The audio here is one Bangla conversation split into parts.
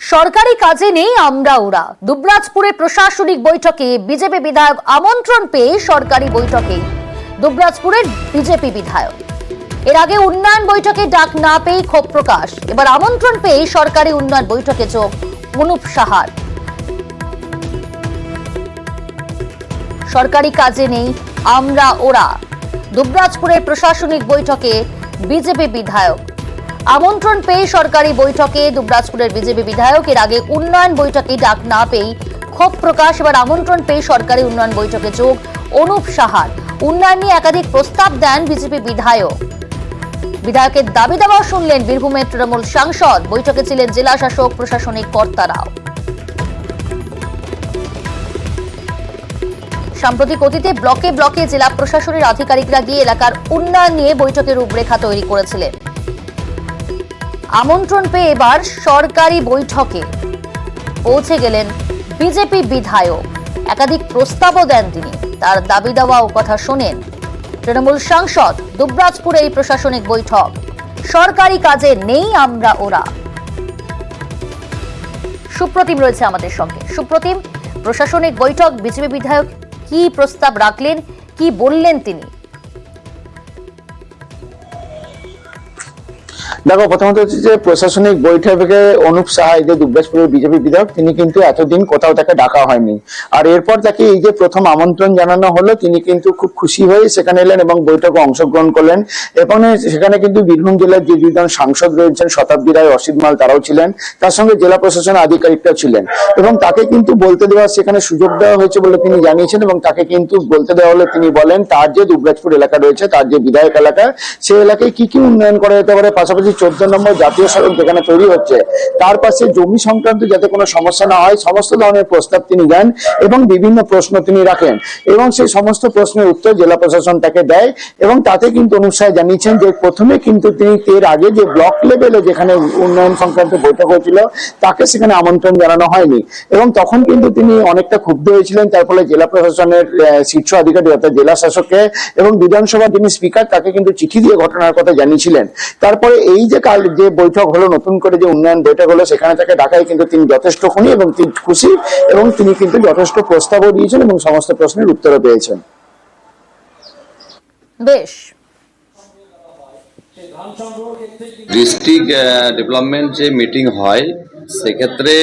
সরকারি কাজে নেই আমরা ওরা। দুবরাজপুরে প্রশাসনিক বৈঠকে বিজেপি বিধায়ক আমন্ত্রণ পেয়ে সরকারি বৈঠকে দুবরাজপুরের বিজেপি বিধায়ক। এর আগে উন্নয়ন বৈঠকে ডাক না পেয়ে ক্ষোভ প্রকাশ, এবার আমন্ত্রণ পেয়ে সরকারি উন্নয়ন বৈঠকে যোগ অনুপ সাহার। সরকারি কাজে নেই আমরা ওরা। দুবরাজপুরের প্রশাসনিক বৈঠকে বিজেপি বিধায়ক আমন্ত্রণ পেয়ে সরকারি বৈঠকে দুবরাজপুরের বিজেপি বিধায়ক। এর আগে উন্নয়ন বৈঠকে ডাক না পেয়ে ক্ষোভ প্রকাশ, এবার আমন্ত্রণ পেয়ে সরকারি উন্নয়ন বৈঠকে যোগ অনুপ সাহার। উন্নয়ন নিয়ে একাধিক প্রস্তাব দেন বিজেপি বিধায়ক। বিধায়কের দাবি দাওয়া শুনলেন বীরভূমের তৃণমূল সাংসদ। বৈঠকে ছিলেন জেলা শাসক, প্রশাসনিক কর্তারাও। সাম্প্রতিক অতীতে ব্লকে ব্লকে জেলা প্রশাসনের আধিকারিকরা গিয়ে এলাকার উন্নয়ন নিয়ে বৈঠকের রূপরেখা তৈরি করেছিলেন। আমন্ত্রণ পেয়ে এবার সরকারি বৈঠকে পৌঁছে গেলেন বিজেপি বিধায়ক। একাধিক প্রস্তাবও দেন তিনি, তার দাবি দেওয়া ও কথা শোনেন তৃণমূল সাংসদ। দুবরাজপুরে এই প্রশাসনিক বৈঠক, সরকারি কাজে নেই আমরা ওরা। সুপ্রতিম রয়েছে আমাদের সঙ্গে। সুপ্রতিম, প্রশাসনিক বৈঠক, বিজেপি বিধায়ক কি প্রস্তাব রাখলেন, কি বললেন তিনি? দেখো, প্রথমত হচ্ছে যে প্রশাসনিক বৈঠকে অনুপ সাহা, যে দুবরাজপুরের বিজেপি বিধায়ক, তিনি কিন্তু এতদিন কোথাও তাকে ডাকা হয়নি। আর এরপর তাকে এই যে প্রথম আমন্ত্রণ জানানো হলো, তিনি কিন্তু খুব খুশি হয়ে সেখানে এলেন এবং বৈঠকে অংশগ্রহণ করলেন। এবং সেখানে কিন্তু বীরভূম জেলার যে দুজন সাংসদ রয়েছেন, শতাব্দী রায়, অসিত মাল, তারাও ছিলেন। তার সঙ্গে জেলা প্রশাসনের আধিকারিকরা ছিলেন এবং তাকে কিন্তু বলতে দেওয়া, সেখানে সুযোগ দেওয়া হয়েছে বলে তিনি জানিয়েছেন। এবং তাকে কিন্তু বলতে দেওয়া হলে তিনি বলেন তার যে দুবরাজপুর এলাকা রয়েছে, তার যে বিধায়ক এলাকা, সেই এলাকায় কি কি উন্নয়ন করা যেতে পারে। পাশাপাশি 14 নম্বর জাতীয় সড়ক যেখানে তৈরি হচ্ছে, তার পাশে জমি সংক্রান্ত যাতে কোনো সমস্যা না হয়, সমস্ত ধরনের প্রস্তাব তিনি দেন এবং বিভিন্ন প্রশ্ন তিনি রাখেন এবং সেই সমস্ত প্রশ্নের উত্তর জেলা প্রশাসন তাকে দেয়। এবং তাতে কিন্তু অনুপ সাহা জানিয়েছেন যে প্রথমে কিন্তু তিনি এর আগে যে ব্লক লেভেলে যেখানে উন্নয়ন সংক্রান্ত বৈঠক হয়েছিল, তাকে সেখানে আমন্ত্রণ জানানো হয়নি এবং তখন কিন্তু তিনি অনেকটা ক্ষুব্ধ হয়েছিলেন। তার ফলে জেলা প্রশাসনের শীর্ষ আধিকারিক অর্থাৎ জেলা শাসককে এবং বিধানসভার যিনি স্পিকার, তাকে কিন্তু চিঠি দিয়ে ঘটনার কথা জানিয়েছিলেন। তারপরে এই যে কাল যে বৈঠক হলো, নতুন করে যে উন্নয়ন বৈঠক হলো, সেখানে তাকে ডাকায় কিন্তু তিনি যথেষ্ট খুশি এবং তিনি খুশি এবং তিনি কিন্তু যথেষ্ট প্রস্তাবও দিয়েছেন এবং সমস্ত প্রশ্নের উত্তরও পেয়েছেন। বেশ, ডিস্ট্রিক্ট ডেভেলপমেন্ট যে মিটিং হয়, সেক্ষেত্রে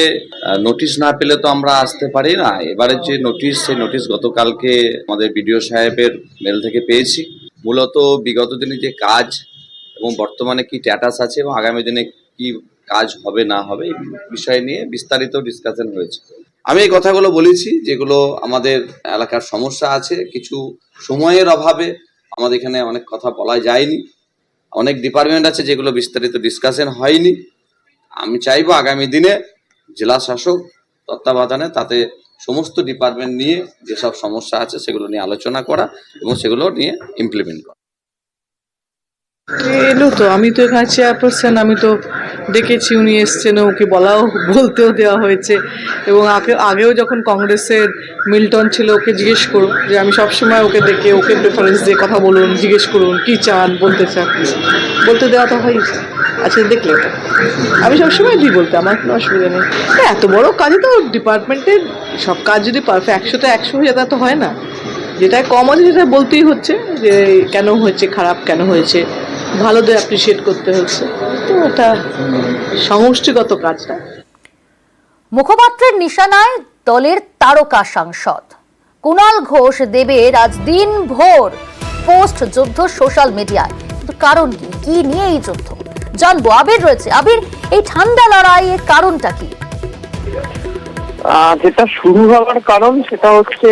নোটিশ না পেলে তো আমরা আসতে পারি না। এবারে যে নোটিশ, সেই নোটিশ গতকালকে আমাদের বিডিও সাহেবের মেল থেকে পেয়েছি। মূলত বিগত দিনে যে কাজ এবং বর্তমানে কি স্ট্যাটাস আছে এবং আগামী দিনে কি কাজ হবে না হবে, এই বিষয় নিয়ে বিস্তারিত ডিসকাশন হয়েছে। আমি এই কথাগুলো বলেছি যেগুলো আমাদের এলাকার সমস্যা আছে, কিছু সময়ের অভাবে আমাদের এখানে অনেক কথা বলা যায়নি। অনেক ডিপার্টমেন্ট আছে যেগুলো বিস্তারিত ডিসকাশন হয়নি। আমি চাইবো আগামী দিনে জেলা শাসক তত্ত্বাবধানে তাতে সমস্ত ডিপার্টমেন্ট নিয়ে যেসব সমস্যা আছে সেগুলো নিয়ে আলোচনা করা এবং সেগুলো নিয়ে ইমপ্লিমেন্ট করা। এলো তো, আমি তো এখানে চেয়ারপারসন, আমি তো ডেকেছি, উনি এসছেন, ওকে বলতেও দেওয়া হয়েছে। এবং আগেও যখন কংগ্রেসের মিল্টন ছিল, ওকে জিজ্ঞেস করুন, যে আমি সবসময় ওকে ডেকে ওকে প্রেফারেন্স দিয়ে কথা বলুন, জিজ্ঞেস করুন কি চান, বলতে চান, বলতে দেওয়া তো হয়। আচ্ছা, দেখলে তো আমি সবসময় দিই বলতে, আমার কোনো অসুবিধা নেই। এত বড় কাজে তো ডিপার্টমেন্টের সব কাজ যদি পারফেক্ট 100টা 100 হয়ে যেতে তো হয় না। যেটা কম আছে সেটা বলতেই হচ্ছে, যে কেন হয়েছে, খারাপ কেন হয়েছে, ভালোদের অ্যাপ্রিসিয়েট করতে হচ্ছে। তো এটা সমষ্টিগত কাজটা। মুখপাত্রের নিশানায় দলের তারকা সাংসদ কুণাল ঘোষ দেবের আজ দিন ভোর পোস্ট যুদ্ধ সোশ্যাল মিডিয়ায়। কিন্তু কারণ কি নিয়ে এই যুদ্ধ জানবো। আবির রয়েছে। আবির, এই ঠান্ডা লড়াইয়ের কারণটা কি? যেটা শুরু হওয়ার কারণ সেটা হচ্ছে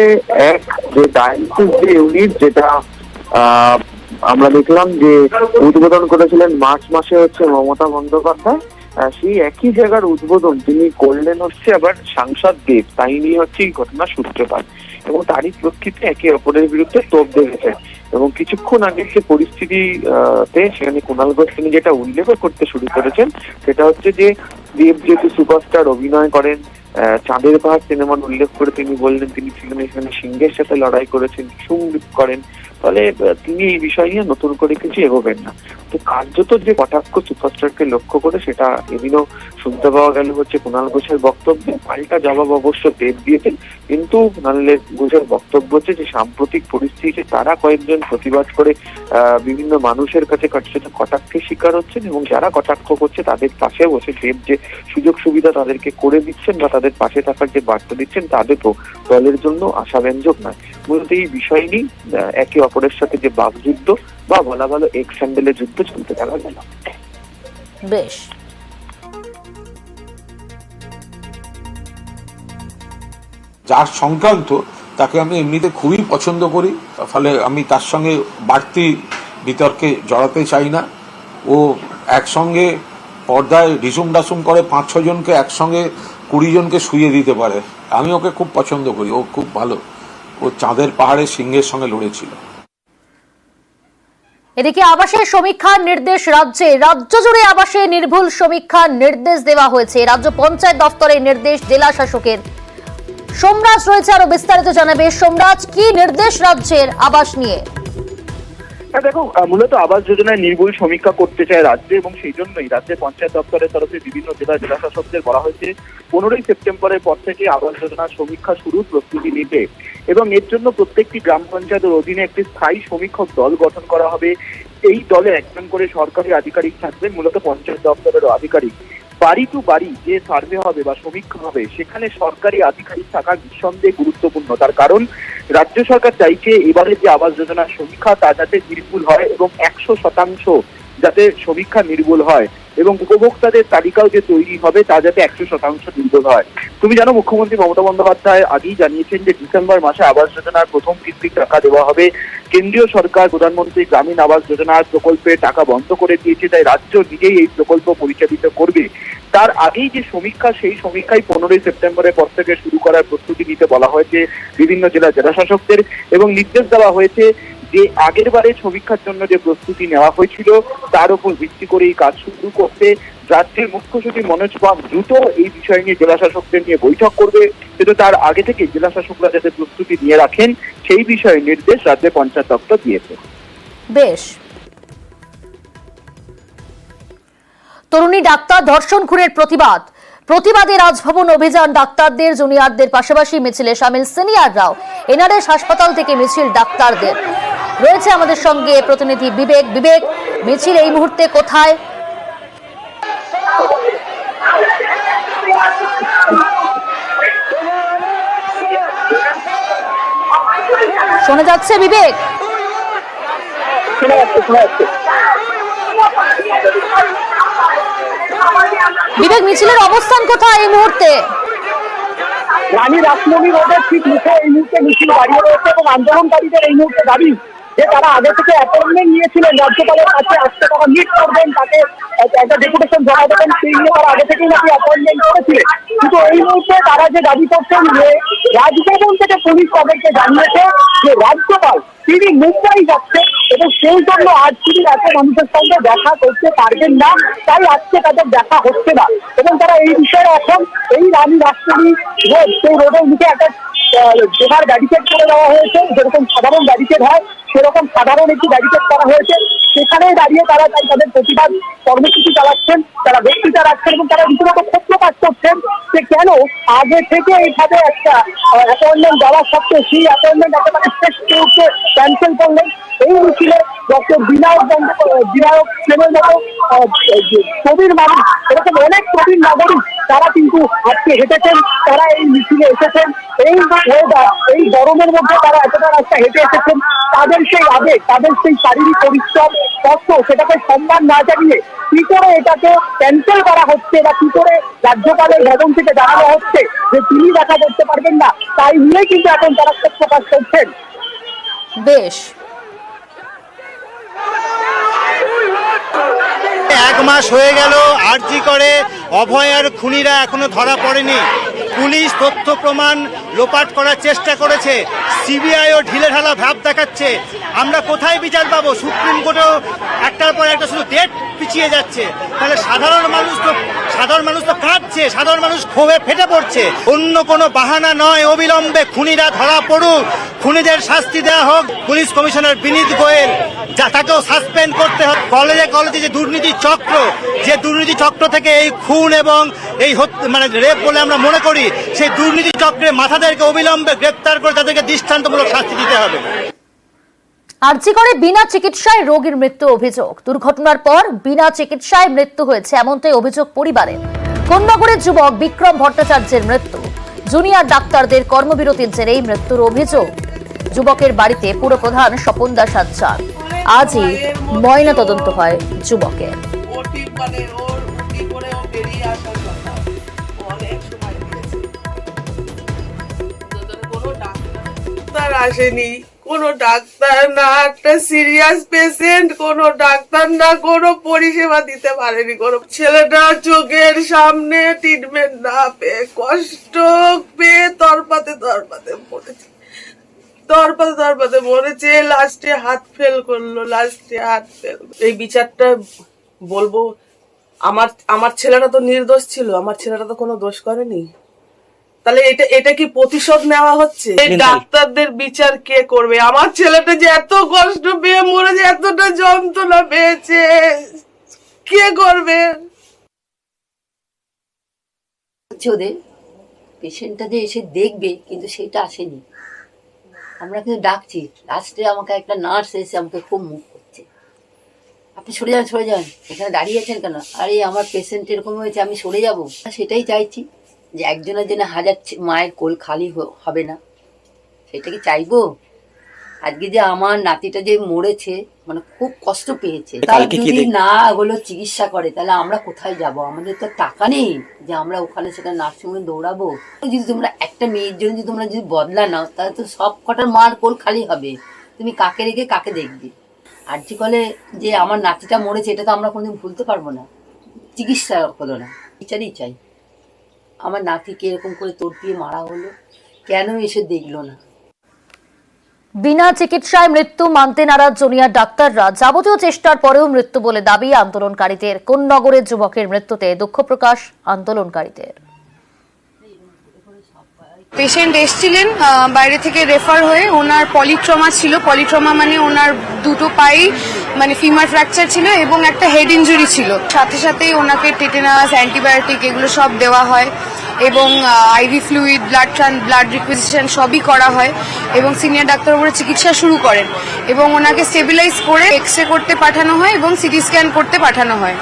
এক, যে ডায়ালিসিস যে ইউনিট, যেটা আমরা দেখলাম যে উদ্বোধন করেছিলেন মার্চ মাসে হচ্ছে মমতা বন্দ্যোপাধ্যায়, সেই একই জায়গার উদ্বোধন তিনি করলেন হচ্ছে আবার সাংসদ দেব। তাই নিয়ে হচ্ছে এই ঘটনার সূত্রপাত এবং তারই প্রেক্ষিতে একে অপরের বিরুদ্ধে তোপ দেখেছে। এবং কিছুক্ষণ আগে যে পরিস্থিতিতে সেখানে কুণাল ঘোষ তিনি যেটা উল্লেখ করতে শুরু করেছেন, সেটা হচ্ছে যে দেব যেহেতু সুপারস্টার অভিনয় করেন, চাঁদের পাহাড় সিনেমার উল্লেখ করে তিনি বললেন তিনি ছিলেন এখানে সিংহের সাথে লড়াই করেছেন, সঙ্গীত করেন, ফলে তিনি এই বিষয় নিয়ে নতুন করে কিছু এগোবেন না। তো যে কার্যত যে কটাক্ষ সুপারস্টারকে লক্ষ্য করে সেটা এদিনও শুনতে পাওয়া গেল হচ্ছে কুণাল ঘোষের বক্তব্যে। পাল্টা জবাব অবশ্য দেব দিয়েছেন, কিন্তু কুণাল ঘোষের বক্তব্য হচ্ছে যে সাম্প্রতিক পরিস্থিতিতে তারা কয়েকজন প্রতিবাদ করে বিভিন্ন মানুষের কাছে কটাক্ষের শিকার হচ্ছেন, এবং যারা কটাক্ষ করছে তাদের পাশে বসে দেব যে সুযোগ সুবিধা তাদেরকে করে দিচ্ছেন বা তাদের পাশে থাকার যে বার্তা দিচ্ছেন তাদের তো দলের জন্য আশাব্যঞ্জক নয়। মূলত এই বিষয় নিয়ে একে অপরের সাথে যে বাকযুদ্ধ বা বলা ভালো এক্স হ্যান্ডেলের যুদ্ধ চলতে দেখা গেল। বেশ, যার সংক্রান্ত তাকে আমি এমনিতে খুবই পছন্দ করি, ফলে আমি তার সঙ্গে বাড়তি বিতর্কে জড়াতে চাই না। ও একসঙ্গে পর্দায় রিসুম ডাসুম করে 5-6 জনকে একসঙ্গে 20 জনকে শুইয়ে দিতে পারে। আমি ওকে খুব পছন্দ করি, ও খুব ভালো। ও চাঁদের পাহাড়ে সিংহের সঙ্গে লড়েছিল। এদিকে আবাসের সমীক্ষার নির্দেশ রাজ্যে, রাজ্য জুড়ে আবাসে নির্ভুল সমীক্ষার নির্দেশ দেওয়া হয়েছে। রাজ্য পঞ্চায়েত দপ্তরের নির্দেশ জেলা শাসকের। সোমরাজ রয়েছে, আরো বিস্তারিত জানাবে। সোমরাজ, কি নির্দেশ রাজ্যের আবাস নিয়ে? দেখো, মূলত আবাস যোজনায় নির্ভুল সমীক্ষা করতে চায় রাজ্য, এবং সেই জন্যই রাজ্যের পঞ্চায়েত দপ্তরের তরফে বিভিন্ন জেলা শাসকদের বলা হয়েছে 15ই সেপ্টেম্বরের পর থেকে আবাস যোজনার সমীক্ষা শুরুর প্রস্তুতি নিতে, এবং এর জন্য প্রত্যেকটি গ্রাম পঞ্চায়েতের অধীনে একটি স্থায়ী সমীক্ষক দল গঠন করা হবে। এই দলে একজন করে সরকারি আধিকারিক থাকবেন, মূলত পঞ্চায়েত দপ্তরের আধিকারিক। বাড়ি টু বাড়ি যে সার্ভে হবে বা সমীক্ষা হবে সেখানে সরকারি আধিকারিক থাকা নিঃসন্দেহে গুরুত্বপূর্ণ। তার কারণ রাজ্য সরকার চাইছে এবারে যে আবাস যোজনার সমীক্ষা তা যাতে নির্ভুল হয়, এবং 100% যাতে সমীক্ষা নির্ভুল হয়, এবং উপভোক্তাদের তালিকাও যে তৈরি হবে তা যাতে 100% নির্ভুল হয়। তুমি জানো, মুখ্যমন্ত্রী মমতা বন্দ্যোপাধ্যায় আগেই জানিয়েছেন যে ডিসেম্বর মাসে আবাস যোজনার প্রথম কিস্তির টাকা দেওয়া হবে। কেন্দ্রীয় সরকার প্রধানমন্ত্রী গ্রামীণ আবাস যোজনার প্রকল্পে টাকা বন্ধ করে দিয়েছে, তাই রাজ্য নিজেই এই প্রকল্প পরিচালিত করবে। তার আগেই যে সমীক্ষা, সেই সমীক্ষায় 15ই সেপ্টেম্বরের পর থেকে শুরু করার প্রস্তুতি নিতে বলা হয়েছে বিভিন্ন জেলা শাসকদের, এবং নির্দেশ দেওয়া হয়েছে যে আগের বারে সমীক্ষার জন্য যে প্রস্তুতি নেওয়া হয়েছিল তার উপর ভিত্তি করে এই কাজ শুরু করতে। রাজ্যের মুখ্য সচিব মনোজ পাল দ্রুত এই বিষয় নিয়ে জেলা শাসকদের নিয়ে বৈঠক করবে, কিন্তু তার আগে থেকে জেলা শাসকরা যাতে প্রস্তুতি নিয়ে রাখেন সেই বিষয়ে নির্দেশ রাজ্যের পঞ্চায়েত দপ্তর দিয়েছে। বেশ, তরুণী ডাক্তার ধর্ষণ খুনের প্রতিবাদে রাজভবন অভিযান। ডাক্তারদের, জুনিয়রদের পাশাপাশি মিছিলে সামিল সিনিয়ররাও। এনআরএস হাসপাতাল থেকে মিছিল ডাক্তারদের। রয়েছে আমাদের সঙ্গে প্রতিনিধি বিবেক। মিছিল এই মুহূর্তে কোথায়? শোনা যাচ্ছে বিবেক? বিবেক, মিছিলের অবস্থান কোথায় এই মুহূর্তে? রানী রাসমণি রোডের ঠিক মুখে এই মুহূর্তে মিছিল দাঁড়িয়ে রয়েছে, এবং আন্দোলনকারীদের এই মুহূর্তে দাবি যে তারা আগে থেকে অ্যাপয়েন্টমেন্ট নিয়েছিলেন রাজ্যপালের কাছে, আসতে তারা মিট করবেন, তাকে একটা ডেপুটেশন জমা দেবেন, সেই নিয়ে তারা আগে থেকেই নাকি অ্যাপয়েন্টমেন্ট করেছিলেন। কিন্তু এই মুহূর্তে তারা যে দাবি করছেন যে রাজভবন থেকে পুলিশ তাদেরকে জানিয়েছে যে রাজ্যপাল তিনি মুম্বাই যাচ্ছেন, এবং সেই জন্য আজ তিনি এত মানুষের সঙ্গে দেখা করতে পারবেন না, তাই আজকে তাদের দেখা হচ্ছে না। এবং তারা এই বিষয়ে এখন এই রানী রাসমণি রোড, সেই রোডের মুখে একটা জোগাড় ব্যারিকেড করে দেওয়া হয়েছে, যেরকম সাধারণ ব্যারিকেড হয় সেরকম সাধারণ একটি ব্যারিকেড করা হয়েছে। সেখানে দাঁড়িয়ে তারা তাদের প্রতিবাদ কর্মসূচি চালাচ্ছেন, তারা বক্তৃতা রাখছেন, এবং তারা রীতিমতো ক্ষোভ প্রকাশ করছেন যে কেন আগে থেকে এইভাবে একটা অ্যাপয়েন্টমেন্ট দেওয়া সত্ত্বেও সেই অ্যাপয়েন্টমেন্ট একেবারে শেষ মুহূর্তে ক্যান্সেল করলেন। এই মিছিলে ডক্টর বিনায়ক সেনের মতো প্রবীণ মানুষ, এরকম অনেক প্রবীণ নাগরিক তারা কিন্তু আজকে হেঁটেছেন, তারা এই মিছিলে এসেছেন। এই গরমের মধ্যে তারা এতটা রাস্তা হেঁটে এসেছেন। তাদের সেই আবেগ, তাদের সেই শারীরিক পরিশ্রম কষ্ট, সেটাকে সম্মান না জানিয়ে কি করে এটাকে ক্যান্সেল করা হচ্ছে, বা কি করে রাজ্যপালের ভবন থেকে জানানো হচ্ছে যে তিনি দেখা করতে পারবেন না, তাই নিয়ে কিন্তু এখন তারা ক্ষোভ প্রকাশ করছেন। বেশ, 1 মাস হয়ে গেল আরজি করে অভয়ার খুনিরা এখনো ধরা পড়েনি। পুলিশ তথ্য প্রমাণ লোপাট করার চেষ্টা করেছে, সিবিআইও ঢিলেঢালা ভাব দেখাচ্ছে। আমরা কোথায় বিচার পাবো? সুপ্রিম কোর্টেও একটার পর একটা শুধু ডেট পিছিয়ে যাচ্ছে, তাহলে সাধারণ মানুষ তো কাঁদছে, সাধারণ মানুষ ক্ষোভে ফেটে পড়ছে। অন্য কোনো বাহানা নয়, অবিলম্বে খুনিরা ধরা পড়ুক, খুনিদের শাস্তি দেওয়া হোক। পুলিশ কমিশনার বিনীত গোয়েল তাকেও সাসপেন্ড করতে হবে। কলেজে যে দুর্নীতি চক্র থেকে এই খুন এবং এই মানে রেপ বলে আমরা মনে করি, সেই দুর্নীতি চক্রে মাথাদেরকে অবিলম্বে গ্রেপ্তার করে তাদেরকে দৃষ্টান্তমূলক শাস্তি দিতে হবে। আরজি করে বিনা চিকিৎসায় রোগীর মৃত্যু অভিযোগ। দুর্ঘটনার পর বিনা চিকিৎসায় মৃত্যু হয়েছে এমনটাই অভিযোগ পরিবারের। কোন্নগরের যুবক বিক্রম ভট্টাচার্যের মৃত্যু। জুনিয়র ডাক্তারদের কর্মবিরতির জেরেই মৃত্যুর অভিযোগ। যুবকের বাড়িতে পুরপ্রধান স্বপন দাস যান। আজই ময়না তদন্ত হয় যুবকের। আসেনি কোনো ডাক্তার, না একটা সিরিয়াস পেশেন্ট, কোনো ডাক্তার না কোনো পরিষেবা দিতে পারেনি। কোনো ছেলেটা চোখের সামনে ট্রিটমেন্ট না পেয়ে কষ্ট পেয়ে তরপাতে মরেছে। লাস্টে হাত ফেল করলো। এই বিচারটা বলবো, আমার ছেলেটা তো নির্দোষ ছিল, আমার ছেলেটা তো কোনো দোষ করেনি। তাহলে এটা কি প্রতিশোধ নেওয়া হচ্ছে? এই ডাক্তারদের বিচার কে করবে? আমার ছেলেটা যে এত কষ্ট পেয়ে মরেছে, এতটা যন্ত্রণা পেয়েছে, কে করবে? ওদের পেশেন্টটা যে এসে দেখবে, কিন্তু সেটা আসেনি। আমরা কিন্তু ডাকছি, লাস্টে আমাকে একটা নার্স এসে আমাকে খুব মুখ করছে, আপনি সরে যান, এখানে দাঁড়িয়ে আছেন কেন? আরে আমার পেশেন্ট এরকম হয়েছে, আমি সরে যাব। সেটাই চাইছি যে একজনের জন্য হাজার মায়ের কোল খালি হবে না, সেটা কি চাইবো? আজকে যে আমার নাতিটা যে মরেছে, মানে খুব কষ্ট পেয়েছে, তার যদি না ওগুলো চিকিৎসা করে তাহলে আমরা কোথায় যাব? আমাদের তো টাকা নেই যে আমরা ওখানে সেখানে নার্সিংহোমে দৌড়াবো। যদি তোমরা একটা মেয়ের জন্য যদি তোমরা যদি বদলা নাও, তাহলে তো সব কটার মার কোল খালি হবে। তুমি কাকে রেখে কাকে দেখবে? আরজি কলে যে আমার নাতিটা মরেছে, এটা তো আমরা কোনোদিন ভুলতে পারবো না। চিকিৎসা হলো না, বিচারই চাই। আমার নাতিকে এরকম করে তড়পিয়ে মারা হলো, কেন এসে দেখলো না? বিনা চিকিৎসায় মৃত্যু মানতে নারাজ জুনিয়র ডাক্তাররা। যাবতীয় চেষ্টার পরেও মৃত্যু বলে দাবি আন্দোলনকারীদের। কোন্নগরের যুবকের মৃত্যুতে দুঃখ প্রকাশ আন্দোলনকারীদের। পেশেন্ট এসেছিলেন বাইরে থেকে রেফার হয়ে, ওনার পলিট্রমা ছিল। পলিট্রমা মানে ওনার দুটো পাই মানে ফিমার ফ্র্যাকচার ছিল এবং একটা হেড ইনজুরি ছিল। সাথে সাথেই ওনাকে টেটেনাস, অ্যান্টিবায়োটিক এগুলো সব দেওয়া হয় এবং আইভি ফ্লুইড, ব্লাড রিকুইজিশন সবই করা হয় এবং সিনিয়র ডাক্তার উপরে চিকিৎসা শুরু করেন এবং ওনাকে স্টেবিলাইজ করে এক্স রে করতে পাঠানো হয় এবং সিটি স্ক্যান করতে পাঠানো হয়।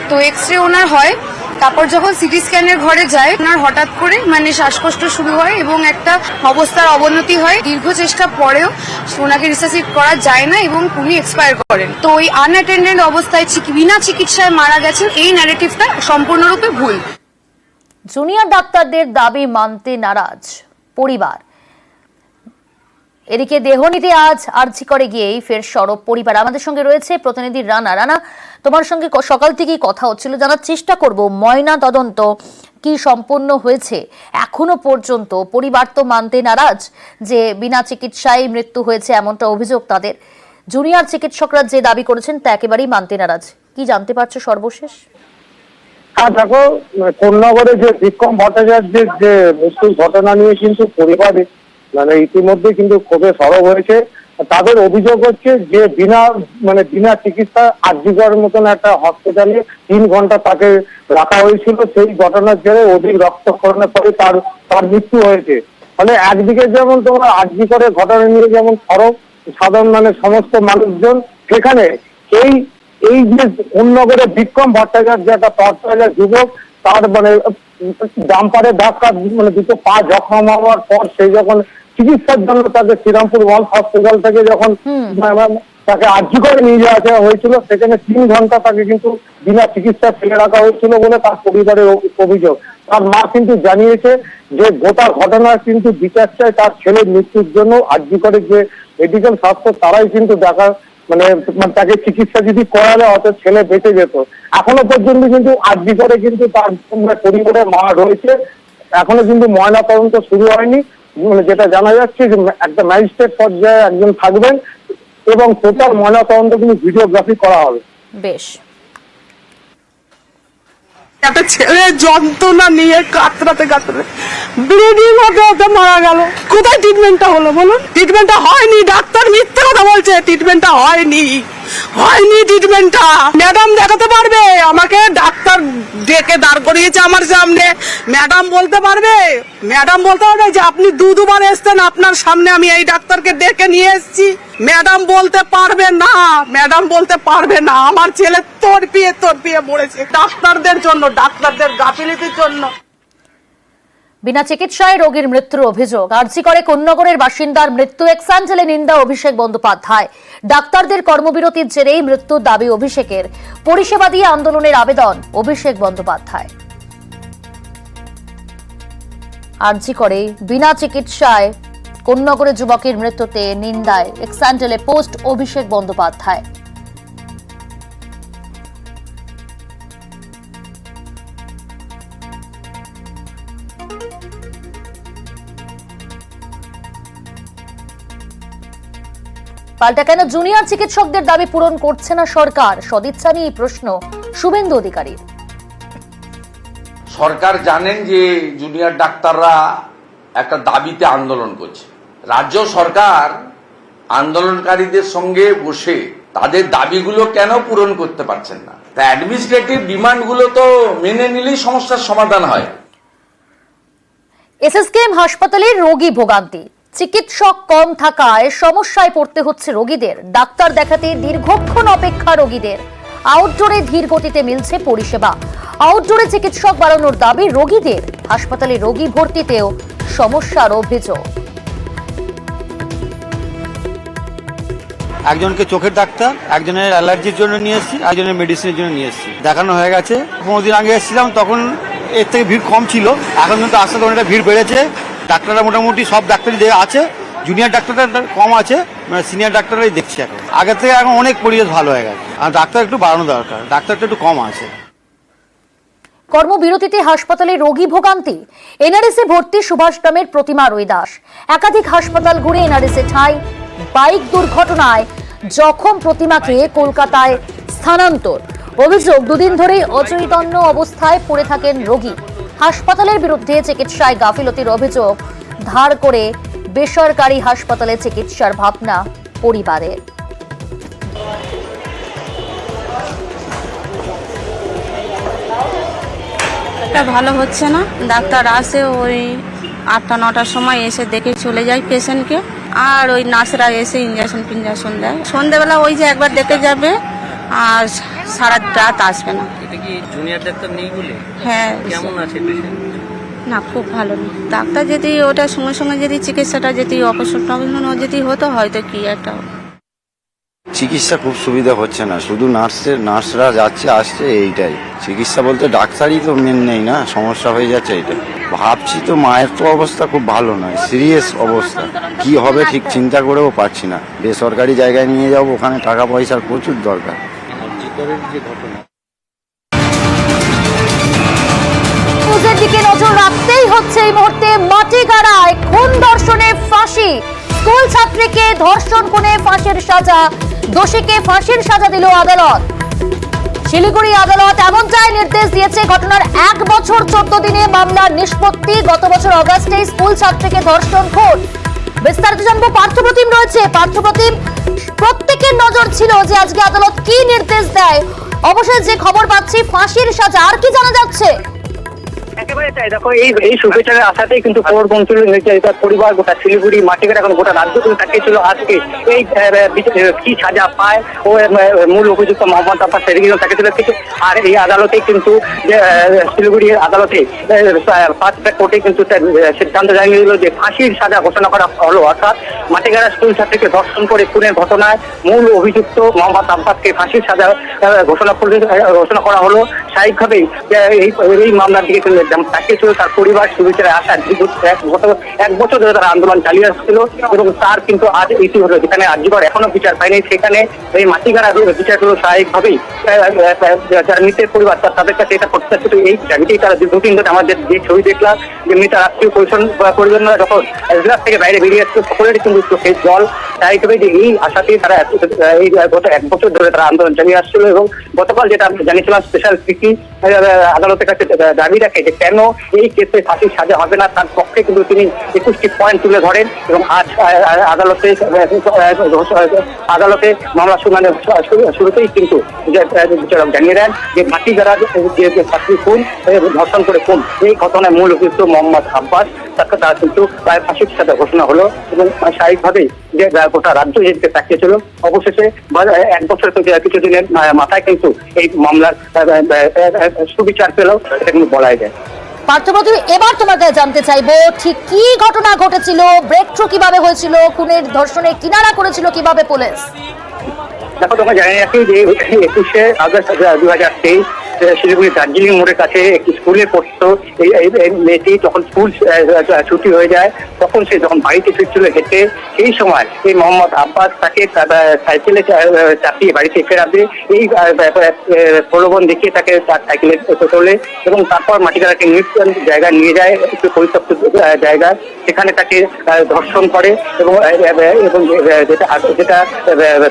তো এক্স রে ওনার হয়, তারপর যখন সিটি স্ক্যানের ঘরে যায়, ওনার হঠাৎ করে মানে শ্বাসকষ্ট শুরু হয় এবং একটা অবস্থার অবনতি হয়। দীর্ঘ চেষ্টা পরেও ওনাকে রিসাসিট করা যায় না এবং উনি এক্সপায়ার করেন। তো ওই আনঅ্যাটেন্ডেড অবস্থায় বিনা চিকিৎসায় মারা গেছেন, এই ন্যারেটিভটা সম্পূর্ণরূপে ভুল। জুনিয়র ডাক্তারদের দাবি মানতে নারাজ পরিবার। এদিকে দেহ নিতে আজ আরজি করে গিয়েই ফের সরব পরিবার। আমাদের সঙ্গে রয়েছে প্রতিনিধি রানা। তোমার সঙ্গে সকাল থেকেই কথা হচ্ছিল, জানার চেষ্টা করব ময়না তদন্ত কি সম্পূর্ণ হয়েছে এখনো পর্যন্ত। পরিবার তো মানতে নারাজ যে বিনা চিকিৎসায় মৃত্যু হয়েছে, এমনটা অভিযোগ তাদের। জুনিয়র চিকিৎসকরা যে দাবি করেছেন তা একেবারেই মানতে নারাজ। কি জানতে পারছো সর্বশেষ? হ্যাঁ দেখো, কোন্নগরে যে বিক্রম ভট্টাচার্যের যে মৃত্যুর ঘটনা নিয়ে কিন্তু পরিবারে মানে ইতিমধ্যে কিন্তু ক্ষোভে সরব হয়েছে। তাদের অভিযোগ হচ্ছে যে বিনা চিকিৎসা আরজি করার মতন একটা হসপিটালে 3 ঘন্টা তাকে রাখা হয়েছিল। সেই ঘটনার জেরে অধিক রক্তক্ষরণের পরে তার মৃত্যু হয়েছে। ফলে একদিকে যেমন তোমার আরজি করে ঘটনা নিয়ে যেমন সরব সাধারণ মানে সমস্ত মানুষজন, সেখানে এই যে কোন্নগরে বিক্রম ভট্টাচার্য একটা তৎকালীন যুবক, তার মানে ডাম্পারে ধাক্কা মানে দুটো পা জখম হওয়ার পর সেই যখন চিকিৎসার জন্য তাকে শ্রীরামপুর ওয়ার্ল্ড হসপিটাল থেকে যখন তাকে আরজি করে নিয়ে যাওয়া হয়েছিল, সেখানে 3 ঘন্টা তাকে কিন্তু বিনা চিকিৎসা ফেলে রাখা হয়েছিল বলে তার পরিবারের অভিযোগ। তার মা কিন্তু জানিয়েছে যে গোটা ঘটনা কিন্তু বিচার চায় তার ছেলের মৃত্যুর জন্য। আরজি করে যে মেডিকেল স্বাস্থ্য তারাই কিন্তু মানে তাকে চিকিৎসা যদি করালে হয়তো ছেলে বেঁচে যেত। এখনো পর্যন্ত কিন্তু আরজি করে কিন্তু তার পরিবারের মা রয়েছে, এখনো কিন্তু ময়না তদন্ত শুরু হয়নি। যেটা জানা যাচ্ছে যে একটা ম্যাজিস্ট্রেট পর্যায়ে একজন থাকবেন এবং টোটাল ময়না তদন্ত কিন্তু ভিডিওগ্রাফি করা হবে। বেশ। একটা ছেলে যন্ত্রণা নিয়ে কাতরাতে ব্লিডিং হতে হতে মারা গেল। কোথায় ট্রিটমেন্টটা হলো বলুন? ট্রিটমেন্টটা হয়নি, ডাক্তার মিথ্যে কথা বলছে, ট্রিটমেন্টটা হয়নি ট্রিটমেন্টটা। ম্যাডাম দেখাতে পারবে আমাকে? ডাক্তার ডেকে দাঁড় করিয়েছে আমার সামনে, ম্যাডাম বলতে পারবে যে আপনি দুবার এসছেন, আপনার সামনে আমি এই ডাক্তারকে ডেকে নিয়ে এসেছি। ম্যাডাম বলতে পারবে না আমার ছেলে তড়পিয়ে মরেছে ডাক্তারদের জন্য, ডাক্তারদের গাফিলতির জন্য। বিনা চিকিৎসায় রোগীর মৃত্যুর অভিযোগ। আরজি করে কোন্নগরের বাসিন্দার মৃত্যু এক্সাঞ্জেলে নিন্দা অভিষেক বন্দ্যোপাধ্যায়। ডাক্তারদের কর্মবিরতির জেরেই মৃত্যুর দাবি অভিষেকের। পরিষেবা দিয়ে আন্দোলনের আবেদন অভিষেক বন্দ্যোপাধ্যায়। আরজি করে বিনা চিকিৎসায় কোন্নগরের যুবকের মৃত্যুতে নিন্দায় এক্সাঞ্জেলে পোস্ট অভিষেক বন্দ্যোপাধ্যায়। পাল্টা কেন জুনিয়র চিকিৎসকদের দাবি পূরণ করছে না সরকার? সদিচ্ছা নিয়ে প্রশ্ন শুভেন্দু অধিকারীর। সরকার জানেন যে জুনিয়র ডাক্তাররা একটা দাবিতে আন্দোলন করছে। রাজ্য সরকার আন্দোলনকারীদের সঙ্গে বসে তাদের দাবিগুলো কেন পূরণ করতে পারছেন না? তা অ্যাডমিনিস্ট্রেটিভ ডিমান্ডগুলো তো মেনে নিলেই সমস্যার সমাধান হয়। এসএসকেএম হাসপাতালের রোগী ভোগান্তি। চিকিৎসক কম থাকায় সমস্যায় পড়তে হচ্ছে রোগীদের। ডাক্তার দেখাতে দীর্ঘক্ষণ অপেক্ষা রোগীদের। আউটডোরে ধীর গতিতে মিলছে পরিষেবা। আউটডোরে চিকিৎসক বাড়ানোর দাবি রোগীদের। হাসপাতালে রোগী ভর্তিতেও সমস্যার অভিযোগ। একজনকে চোখের ডাক্তার, একজনের অ্যালার্জির জন্য নিয়ে এসেছি, একজনের মেডিসিনের জন্য নিয়ে এসেছি। দেখানো হয়ে গেছে। 15 দিন আগে এসেছিলাম, তখন এর থেকে ভিড় কম ছিল। এখন কিন্তু আস্তে আস্তে অনেকটা ভিড় বেড়েছে। ডাক্তাররা মোটামুটি সব ডাক্তারই আছে, জুনিয়র ডাক্তাররা কম আছে, মানে সিনিয়র ডাক্তাররাই দেখছি এখন। আগের থেকে এখন অনেক পরিবেশ ভালো হয়ে গেছে। আর ডাক্তার একটু বাড়ানো দরকার, ডাক্তারটা একটু কম আছে। কর্মবিরতিতে হাসপাতালে রোগী ভোগান্তি। এনআরএসে ভর্তি সুভাষ নামের প্রতিমা রৈদাস। একাধিক হাসপাতাল ঘুরে এনআরএসে ঠাঁই। বাইক দুর্ঘটনায় জখম প্রতিমাকে কলকাতায় স্থানান্তর। অভিযোগ, দুদিন ধরেই অচৈতন্য অবস্থায় পড়ে থাকেন রোগী। হাসপাতালের বিরুদ্ধে চিকিৎসায় গাফিলতির অভিযোগ। ধার করে বেসরকারি হাসপাতালে চিকিৎসার ভাবনা পরিবারের। ভালো হচ্ছে না, ডাক্তার আসে ওই 8টা-9টার সময় এসে দেখে চলে যায় পেশেন্টকে, আর ওই নার্সরা এসে ইঞ্জেকশন দেয়। সন্ধ্যেবেলা ওই যে একবার দেখে যাবে আর সারা রাত আসবে না। এটা কি জুনিয়র ডাক্তার নেই বলে? হ্যাঁ, কেমন আছে পেশেন্ট? না, খুব ভালো নেই। ডাক্তার যদি ওটা সঙ্গে সঙ্গে যদি চিকিৎসাটা যদি অপারেশন যদি হতো হয়তো কি একটা। চিকিৎসা খুব সুবিধা হচ্ছে না, শুধু নার্সরা যাচ্ছে আসছে, এইটাই। চিকিৎসা বলতে ডাক্তারই তো মেন নেই না, সমস্যা হয়ে যাচ্ছে এইটাই। ভাবছি তো মায়ের তো অবস্থা খুব ভালো নয়, সিরিয়াস অবস্থা। কি হবে ঠিক চিন্তা করেও পাচ্ছি না। বেসরকারি জায়গায় নিয়ে যাবো, ওখানে টাকা পয়সার প্রচুর দরকার। নিউজের দিকে নজর রাখতেই হচ্ছে এই মুহূর্তে। মাটিগাড়ায় খুন ধর্ষণে ফাঁসি। স্কুল ছাত্রীকে ধর্ষণ খুনে ফাঁসির সাজা। দোষীকে ফাঁসির সাজা দিল আদালত। শিলিগুড়ি আদালত এমনটাই নির্দেশ দিয়েছে। ঘটনার 1 বছর 14 দিনে মামলার নিষ্পত্তি। গত বছর অগাস্টে স্কুল ছাত্রীকে ধর্ষণ খুন। বিস্তারিত জানবো, পার্থপ্রতিম রয়েছে। পার্থপ্রতিম, প্রত্যেকের নজর ছিল যে আজকে আদালত কি নির্দেশ দেয়। অবশ্যই যে খবর পাচ্ছি ফাঁসির সাজা, আর কি জানা যাচ্ছে? একেবারে তাই। দেখো, এই শুভেচ্ছার আশাতেই কিন্তু খবর পৌঁছল তার পরিবার, গোটা শিলিগুড়ি, মাটিগাড়া, এখন গোটা রাজ্য কিন্তু তাকিয়েছিল আজকে এই কি সাজা পায় ও মূল অভিযুক্ত মোহাম্মদ আব্বাস সেদিকে তাকিয়েছিল কিছু। আর এই আদালতে কিন্তু শিলিগুড়ির আদালতে ফার্স্ট ট্র্যাক কোর্টে কিন্তু সিদ্ধান্ত জানিয়ে দিল যে ফাঁসির সাজা ঘোষণা করা হলো। অর্থাৎ মাটিগাড়া স্কুল ছাত্রীকে ধর্ষণ করে খুনের ঘটনায় মূল অভিযুক্ত মোহাম্মদ আব্বাসকে ফাঁসির সাজা ঘোষণা করা হলো। স্বাভাবিকভাবেই এই মামলার দিকে তাকিয়েছিল তার পরিবার সুবিচারে আসার গত 1 বছর ধরে তারা আন্দোলন চালিয়ে আসছিল এবং তার কিন্তু আজ ইতি হলো, যেখানে আর্যিকর এখনো বিচার পায়নি, সেখানে এই মাটিগাড়া বিচার হলো স্বাভাবিকভাবেই। যারা মৃতের পরিবার তাদের কাছে এটা প্রত্যাশিত এই দাবিতেই তারা দীর্ঘদিন ধরে আমাদের যে ছবি দেখলাম যে মৃত রাষ্ট্রীয় পরিজনরা যখন এজলাস থেকে বাইরে বেরিয়ে আসছে সকলেরই কিন্তু চোখে জল। স্বাভাবিকভাবে যে এই আশাতেই তারা এই গত 1 বছর ধরে তারা আন্দোলন চালিয়ে আসছিল এবং গতকাল যেটা আমি জানিয়েছিলাম স্পেশাল পিসি আদালতের কাছে দাবি রাখে যে কেন এই কেসে ফাঁসির সাজা হবে না, তার পক্ষে কিন্তু তিনি 21টি পয়েন্ট তুলে ধরেন এবং আজ আদালতে মামলা শুনানির শুরুতেই কিন্তু বিচারক জানিয়ে দেন যে মাটিগাড়ার যে ছাত্রী খুন ধর্ষণ করে খুন এই ঘটনায় মূল অভিযুক্ত মোহাম্মদ আব্বাস তাকে তারা কিন্তু প্রায় ফাঁসির সাথে ঘোষণা হলো এবং স্বাভাবিকভাবেই যে গোটা রাজ্য যেদিকে তাকিয়েছিল অবশেষে 1 বছর কিছুদিনের মাথায় কিন্তু এই মামলার সুবিচার পেল, এটা কিন্তু বলাই যায়। পার্থপ্রতিম, এবার তোমার কাছে জানতে চাইবো ঠিক কি ঘটনা ঘটেছিল, ব্রেক থ্রু কিভাবে হয়েছিল, খুনের ধর্ষণের কিনারা করেছিল কিভাবে পুলিশ? দেখো, তোমরা জানি রাখি যে 21শে আগস্ট 2023 শিলিগুড়ি দার্জিলিং মোড়ের কাছে একটি স্কুলে পড়তো এই মেয়েটি। যখন স্কুল ছুটি হয়ে যায় তখন সে যখন বাড়িতে ফিরছিল হেঁটে, সেই সময় এই মোহাম্মদ আব্বাস তাকে সাইকেলে চাপিয়ে বাড়িতে ফেরাবে এই প্রলোভন দেখিয়ে তাকে তার সাইকেলে তোলে এবং তারপর মাটিগাড়াকে নির্জন জায়গায় নিয়ে যায়, একটু পরিত্যক্ত জায়গায়, সেখানে তাকে ধর্ষণ করে এবং যেটা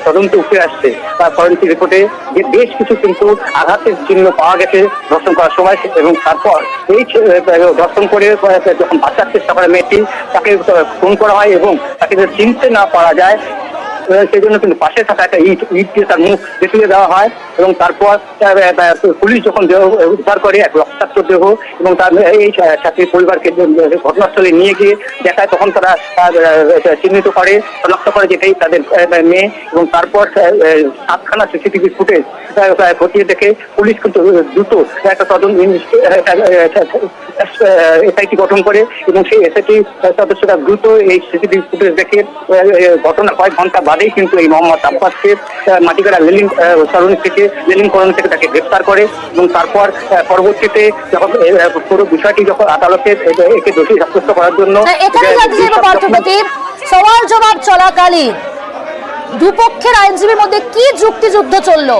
তদন্তে উঠে আসছে তার ফরেন্সিক রিপোর্টে যে বেশ কিছু কিন্তু আঘাতের চিহ্ন পাওয়া গেছে ধর্ষণ করার সময় এবং তারপর এই ধর্ষণ করে যখন বাঁচার চেষ্টা করে মেয়েটি তাকে খুন করা হয় এবং তাকে চিনতে না পারা যায় সেই জন্য কিন্তু পাশে থাকা একটা ইট দিয়ে তার মুখ দেখিয়ে দেওয়া হয় এবং তারপর পুলিশ যখন উদ্ধার করে এক রক্তাক্ত দেহ এবং তার এই ছাত্রীর পরিবারকে ঘটনাস্থলে নিয়ে গিয়ে দেখায়, তখন তারা চিহ্নিত করে, শনাক্ত করে যেটাই তাদের মেয়ে এবং তারপর 7খানা সিসিটিভি ফুটেজ খতিয়ে দেখে পুলিশ কিন্তু দ্রুত একটা তদন্ত এসআইটি গঠন করে এবং সেই এসআইটি সদস্যরা দ্রুত এই সিসিটিভি ফুটেজ দেখে ঘটনা কয়েক ঘন্টা বাদেই কিন্তু এই মোহাম্মদ আব্বাসকে মাটিগাড়া লেলিন কলোনি থেকে তাকে গ্রেফতার করে এবং তারপর পরবর্তীতে যখন পুরো বিষয়টি যখন আদালতে একে দোষী সাব্যস্ত করার জন্য সওয়াল জবাব চলাকালীন দুপক্ষের আইনজীবীর মধ্যে কি যুক্তিযুদ্ধ চললো?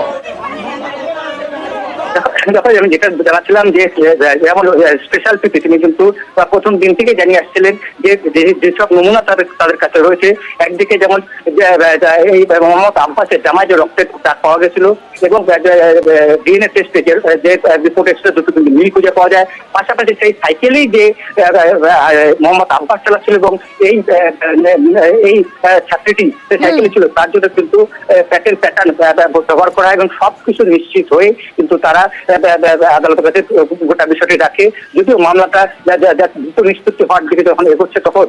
দেখো, আমি যেটা জানাচ্ছিলাম যে যেমন স্পেশাল পিপি তিনি কিন্তু প্রথম দিন থেকে জানিয়ে আসছিলেন যে যেসব নমুনা তাদের কাছে রয়েছে, একদিকে যেমন এই মোহাম্মদ আব্বাসের জামায় যে রক্তের দাগ পাওয়া গেছিল এবং ডিএনএ টেস্টে যে রিপোর্ট এসেছে দুটো কিন্তু মিল খুঁজে পাওয়া যায়, পাশাপাশি সেই সাইকেলেই যে মোহাম্মদ আব্বাস চালাচ্ছিল এবং এই ছাত্রীটি সাইকেলে ছিল তার জন্য কিন্তু প্যাটার্ন ব্যবহার করা এবং সবকিছু নিশ্চিত হয়ে কিন্তু তারা আদালতের কাছে গোটা বিষয়টি রাখে। যদিও মামলাটা দ্রুত নিষ্পত্তি হওয়ার দিকে যখন এগোচ্ছে তখন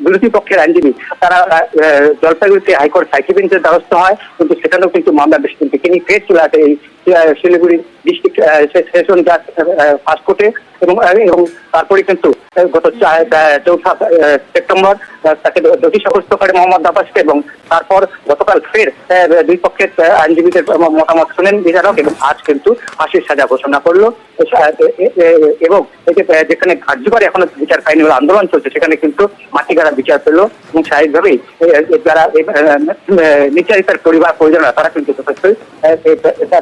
বিরোধী পক্ষের আইনজীবী তারা জলপাইগুড়িতে হাইকোর্ট সাইকি বেঞ্চের দ্বারস্থ হয়, কিন্তু সেখানেও কিন্তু মামলা বেশ কিন্তু তিনি ফের চলে আসে এই শিলিগুড়ি ডিস্ট্রিক্ট সেশন জাজ ফার্স্ট কোর্টে এবং তারপরে কিন্তু গত 4 সেপ্টেম্বর তাকে দোষী সাব্যস্ত করে মোহাম্মদ আব্বাসকে এবং তারপর গতকাল ফের দুই পক্ষের আইনজীবীদের মতামত শুনেন বিচারক এবং আজ কিন্তু ফাঁসির সাজা ঘোষণা করলো এবং যেখানে কার্যকরী এখনো বিচার পায়নি আন্দোলন চলছে সেখানে কিন্তু মাটিগাড়া বিচার পেল এবং স্বাভাবিকভাবেই যারা নির্যাতিতার পরিজনরা তারা কিন্তু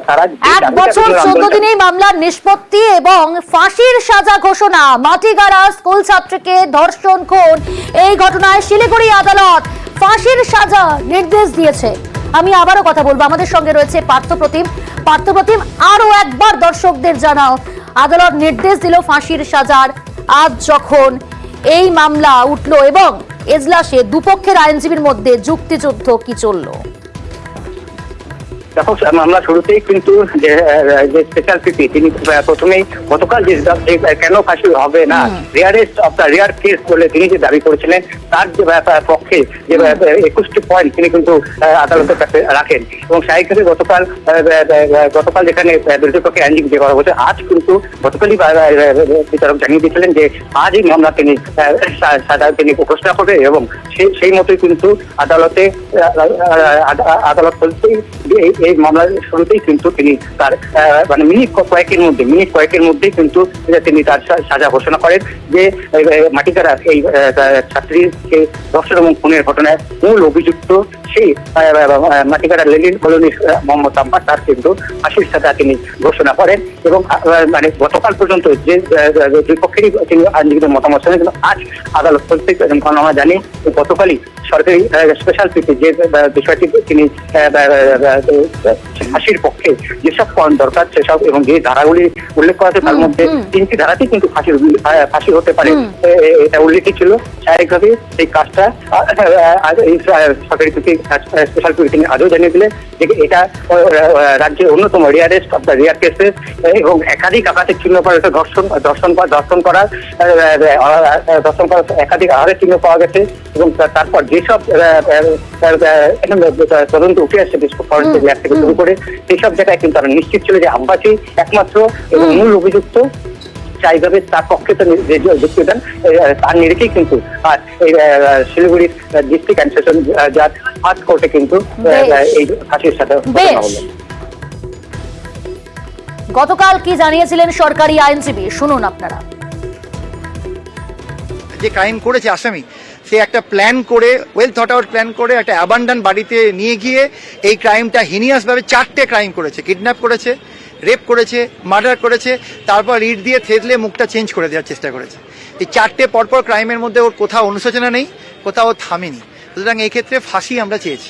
তারা 1 বছর 14 দিনেই মামলার নিষ্পত্তি এবং ফাঁসির সাজা ঘোষণা। মাটিগাড়া স্কুল ছাত্রীকে ধর্ষণ খুন এই ঘটনায় শিলিগুড়ি আদালত ফাঁসির সাজা নির্দেশ দিয়েছে। আমি আবারও কথা বলবো, আমাদের সঙ্গে রয়েছে পার্থপ্রতিম, আরো একবার দর্শকদের জানাও, আদালত নির্দেশ দিল ফাঁসির সাজার, আজ যখন এই মামলা উঠলো এবং এজলাসে দুপক্ষের আইনজীবীর মধ্যে যুক্তিযুদ্ধ কি চললো? দেখো, মামলা শুরুতেই কিন্তু যে স্পেশাল পিপি তিনি প্রথমেই গতকাল যে কেন ফাঁসি হবে না rarest of the rare case বলে তিনি যে দাবি করেছিলেন তার যে পক্ষে যে 21টি পয়েন্ট তিনি কিন্তু আদালতের কাছে রাখেন এবং স্বাভাবিকভাবে গতকাল যেখানে বিরোধী পক্ষে আইনজীবী যে করা হচ্ছে আজ কিন্তু গতকালই বিচারক জানিয়ে দিয়েছিলেন যে আজই মামলা তিনি ঘোষণা করবে এবং সেই মতোই কিন্তু আদালত বলতেই এই মামলার শুরুতেই কিন্তু তিনি তার মানে মিনিট কয়েকের মধ্যেই কিন্তু তিনি তার সাজা ঘোষণা করেন যে মাটিকারা এই ছাত্রীকে ধর্ষণ এবং খুনের ঘটনায় মূল অভিযুক্ত সেই মাটিকারা লেলিন কলোনি মোহাম্মদ আব্বাস তার কিন্তু ফাঁসির সাজা তিনি ঘোষণা করেন। এবং মানে গতকাল পর্যন্ত যে দুই পক্ষেরই তিনি আইনজীবীদের মতামত শুনেন, কিন্তু আজ আদালত থেকে আমরা জানি গতকালই সরকারি স্পেশাল পিপি যে বিষয়টি তিনি ফাঁসির পক্ষে যেসব পয়েন্ট দরকার সেসব এবং যে ধারাগুলি উল্লেখ করা আছে তার মধ্যে 3টি ধারাতেই কিন্তু ফাঁসি হতে পারে এটা উল্লেখই ছিল। স্বাভাবিকভাবে এই কাজটা এই সরকারি পিপি স্পেশাল পিপি তিনি আজও জানিয়ে দিলেন যে এটা রাজ্যের অন্যতম rarest of the rare cases এবং একাধিক আঘাতের চিহ্ন পাওয়া গেছে, দর্শন করার একাধিক আঘাতের চিহ্ন পাওয়া গেছে। এবং তারপর যেসব তদন্ত উঠে আসছে ফরেন্সিক ল্যাব থেকে শুরু করে সেইসব জায়গায় কিন্তু তারা নিশ্চিত ছিল যে আব্বাসী একমাত্র এবং মূল অভিযুক্ত। চাইভাবে তার পক্ষে তো যুক্তি দেন তার নিরিখেই কিন্তু আর এই শিলিগুড়ির ডিস্ট্রিক্ট অ্যান্ড সেশন জাজ ফার্স্ট কোর্টে কিন্তু এই ফাঁসির সাথে হলো। গতকাল কি জানিয়েছিলেন সরকারি আইনজীবী, শুনুন আপনারা। যে ক্রাইম করেছে আসামি, সে একটা প্ল্যান করে, ওয়েল থট আউট প্ল্যান করে একটা অ্যাবান্ডান বাড়িতে নিয়ে গিয়ে এই ক্রাইমটা হিনিয়াসভাবে 4টে ক্রাইম করেছে, কিডন্যাপ করেছে, রেপ করেছে, মার্ডার করেছে, তারপর ইট দিয়ে থেতলে মুখটা চেঞ্জ করে দেওয়ার চেষ্টা করেছে। এই 4টে পরপর ক্রাইমের মধ্যে ওর কোথাও অনুশোচনা নেই, কোথাও থামেনি। সুতরাং এই ক্ষেত্রে ফাঁসি আমরা চেয়েছি।